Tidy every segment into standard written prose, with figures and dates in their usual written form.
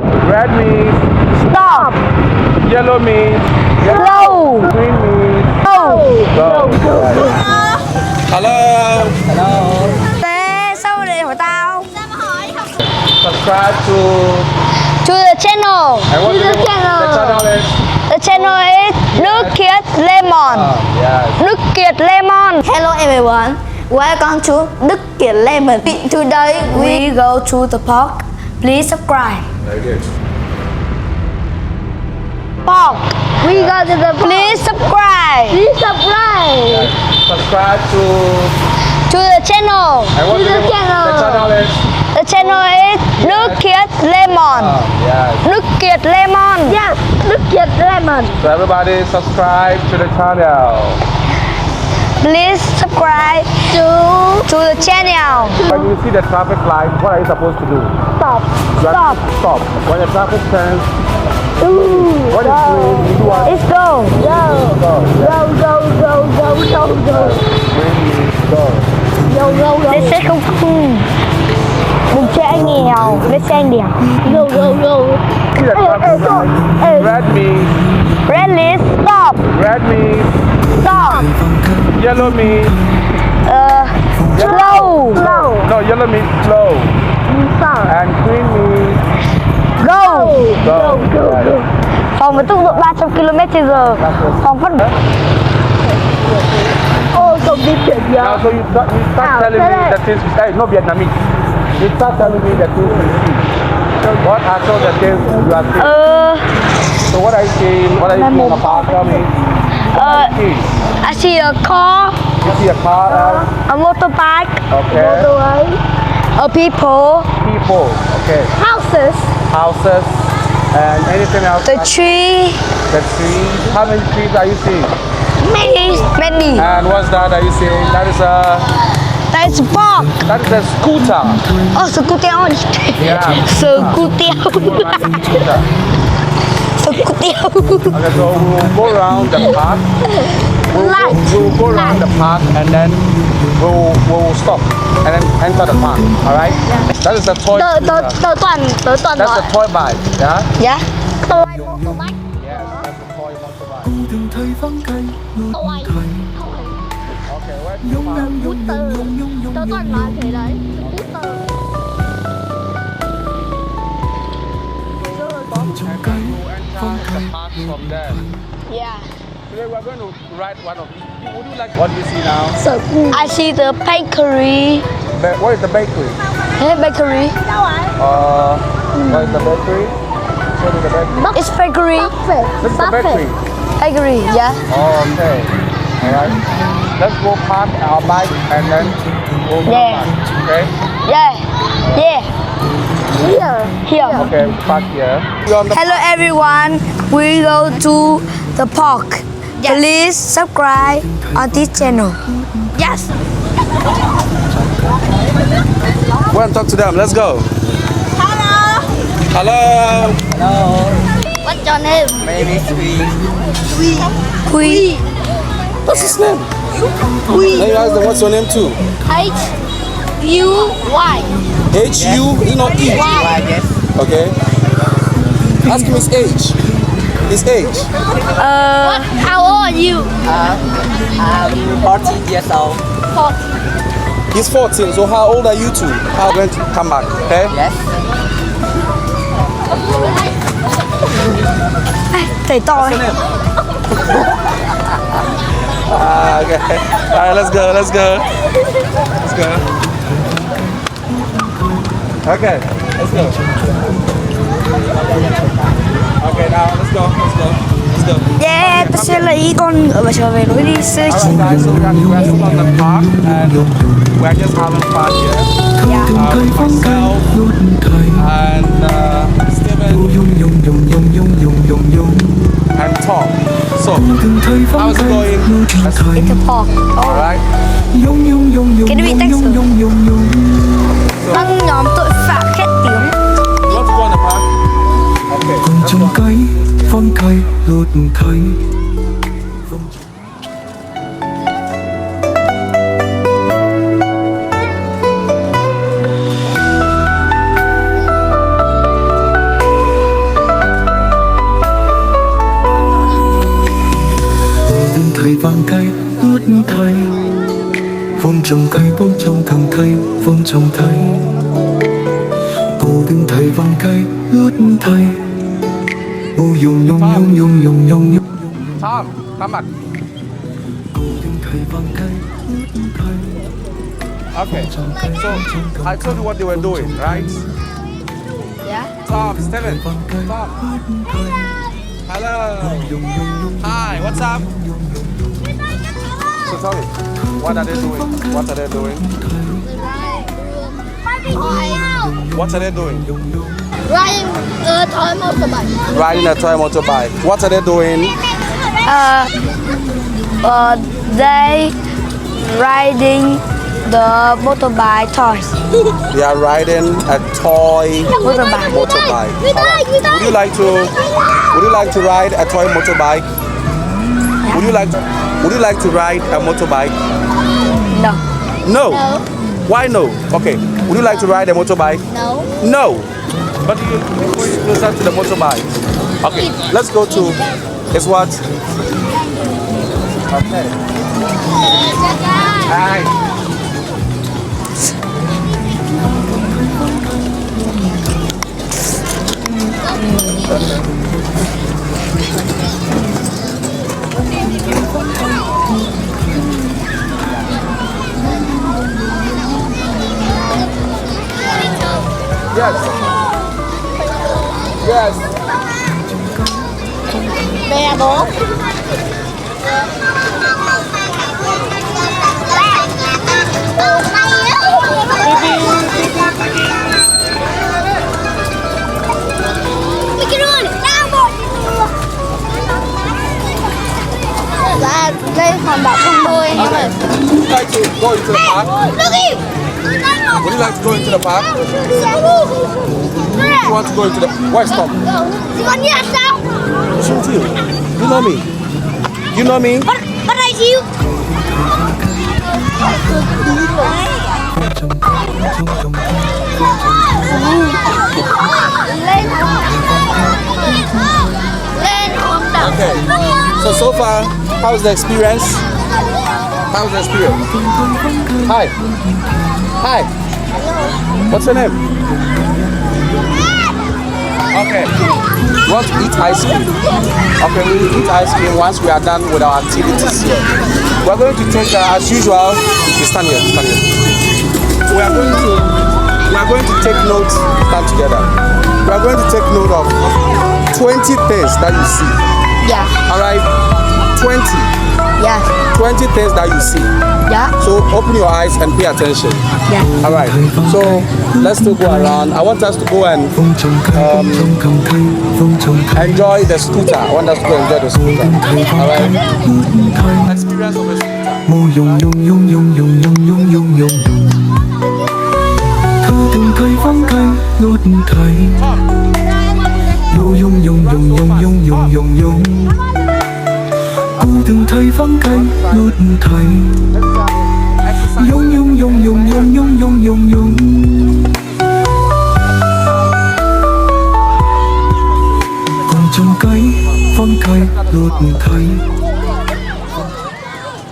Red means stop, yellow means slow, green means go. Hello. Thế sao để hỏi tao? Subscribe To the channel. and what the channel is. The channel is Nước Kiệt Lemon. Yes. Nước Kiệt Lemon. Hello everyone. Welcome to Nước Kiệt Lemon. Today we go to the park. Please subscribe. Very good. Park. We go to the park. Please subscribe. Please subscribe. Yes. Subscribe To the channel. and what the channel is. The channel is Nước Kiệt Lemon. Yes. Nước Kiệt Lemon. Yes, Nước Kiệt Lemon. So everybody subscribe to the channel. Please subscribe to the channel. When you see the traffic light, what are you supposed to do? Stop. You have Stop. to stop. When the traffic turns, what is go. green? You do what? Let's go. Go. Go. Go, go, go, go, go, go. Green means go. Go, go, go. Let's say không. Đừng chơi anh nghèo. Let's say anh đẹp. Go, go, go. See the traffic light? Red means Red list. Stop. red means Stop. yellow means Slow. Slow. no, yellow means slow. Stop. And green means Go. go. Yes. Phòng với tốc độ 300 km/h. Phòng phát ô không đi chuyển giờ. Now, so you start telling me the things. Hey, no Vietnamese. You start telling me the things you see. So what are some of the things you are seeing? So what are you seeing? What are you seeing about? Tell me. I see a car, You see a car, a motorbike, okay. a people, People, okay. houses, Houses, and anything else? the tree, The trees. How many trees are you seeing? many. And what's that? Are you seeing? That is a Park. scooter. Oh, scooter. Yeah. Scooter. Scooter. Scooter. Okay, so we'll go around the park. We'll go around the park and then we'll stop and then enter the park. All right? That is the toy. Tới scooter. toàn That's rồi. the toy bike. Yeah. Dạ. Yes, that's the toy motorbike. Okay, where's the park? Tới toàn nói thế đấy. The park from there. Yeah. Today we're going to ride one of these. Would you like? What do you see now? I see the bakery. What is the bakery? Hey, bakery. What is the bakery? Show me the bakery. It's bakery. This is the bakery. Bakery, yeah. Oh, okay. All right. Let's go park our bike and then we'll come Yeah. back. Okay. Yeah. Yeah. Here. Okay. Park here. We're on the Hello everyone. We go to the park. Please subscribe on this channel. Yes. Go and talk to them. Let's go. Hello. Hello. What's your name? My name is Wee. Quy. What's his name? Quy. Then you ask them what's your name too. H-U-Y. H-U, is not E. Why, yes. Okay. Ask him his age. His age. How old are you? I'm 14 years old. He's 14. So how old are you two? How going to come back? Okay. Yes. Thầy to. Okay. All right. Let's go. Let's go. Let's go. Okay. Let's go. Okay. Now let's go. Let's go. Let's go. Yeah, ta sẽ lấy con ngựa và trở về lối đi xưa chỉ. Alright guys, so we're still on the park and we're just having fun here. Myself and Steven and Tom. So, how's it going? It's a park. Alright. Cái vị tách sử. So, Băng nhóm tội phạm khét tiếng. you want to go on the park? Okay, let's go. 分契活契。trồng cây bông trong thằng cây vông trong thấy cô đừng thấy vòng cây ướt thay ô dùng nhung nhung nhung nhung nhung nhung Tom, come back. cô đừng thấy vòng cây ướt thay. Okay, so I told you what they were doing, right? Yeah. Tom, Steven, Tom. Hello. Hi, what's up? So tell me, what are they doing? What are they doing? What are they doing? Riding a toy motorbike. Riding a toy motorbike. What are they doing? They riding the motorbike toys. They are riding a toy Motorbike. motorbike. Alright. Would you like to ride a toy motorbike? Would you like to ride a motorbike? No. No. Why no? Okay. Would you like to ride a motorbike? No. No. But you're going closer to the motorbike. Okay. Let's go to. Guess what? Okay. Hi. Yes. Yes. Bè bố. Dạ, đây hòn đảo không đôi anh em ơi. Would you like to go into the park? Would you like to go into the park? You want to go into the. Why stop? Con như là sao? Shoot you. You know me. You know me. Bắt đây chiêu. Lên hòn đảo. Okay. So far, how's the experience? How's the experience? Hi. Hi. What's your name? Okay. We want to eat ice cream. Okay, we will eat ice cream once we are done with our activities here. We are going to take, as usual, you stand here, stand here. We are going to take note, stand together. We are going to take note of 20 things that you see. Yeah. All right, 20. Yeah. 20 things that you see. Yeah. So open your eyes and pay attention. Yeah. All right. So let's still go around. I want us to go and vông trong cây vông trong thằng cây vông trong thấy enjoy the scooter. I want us to go enjoy the scooter. All right. Experience of a scooter. ô dùng nhung nhung nhung nhung nhung nhung nhung nhung nhung thơ từng cây vắng cây ướt thay ô dùng nhung nhung nhung nhung nhung nhung nhung cô từng thấy vắng cây ướt thay nhung nhung nhung nhung nhung nhung nhung nhung nhung còn trong cây vắng cây ướt thay.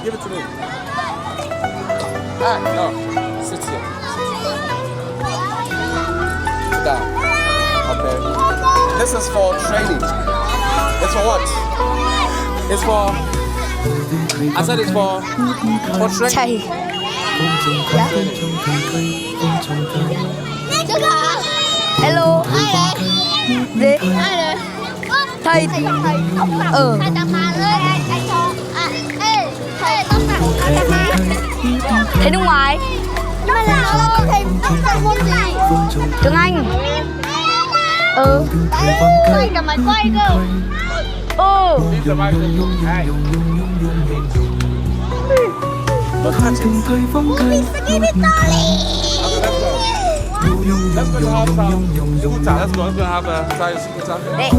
Give it to me. Ah, no. Sit here. Sit down. Okay. This is for training. It's for what? It's for. I said it's for training. Thầy. Hello. Gì? Thầy. Ừ. Thầy nước ngoài. Tiếng Anh. Ừ. Thầy cầm máy quay cơ. Ừ. Let's go have some scooter. Let's go have a try scooter. Đây.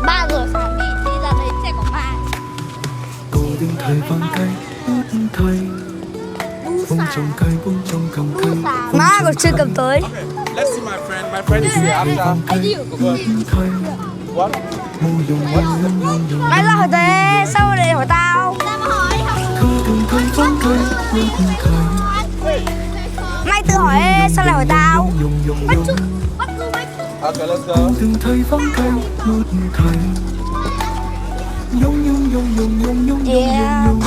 Ba giờ sáng đi ra đây sẽ có Bông trồng cây bông trồng cầm cây Má còn chưa cầm tới. Let's see my friend. My friend is here after. Cây What? Mù dùng dùng Nãy giờ hỏi thế, sao mà để hỏi tao? Thơ từng cây vắng cây nuốt cây Mày tự hỏi sao lại hỏi tao? Dùng dùng dùng Okay, let's go. Từng thấy vắng cây nuốt cây Nhung nhung nhung nhung nhung nhung Yeah. nhung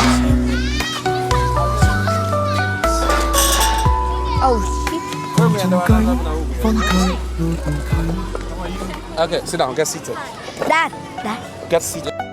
Oh shit. Trồng cây vắng cây nuốt cây Okay, sit down. Get seated. Dad, Dad. Get seated.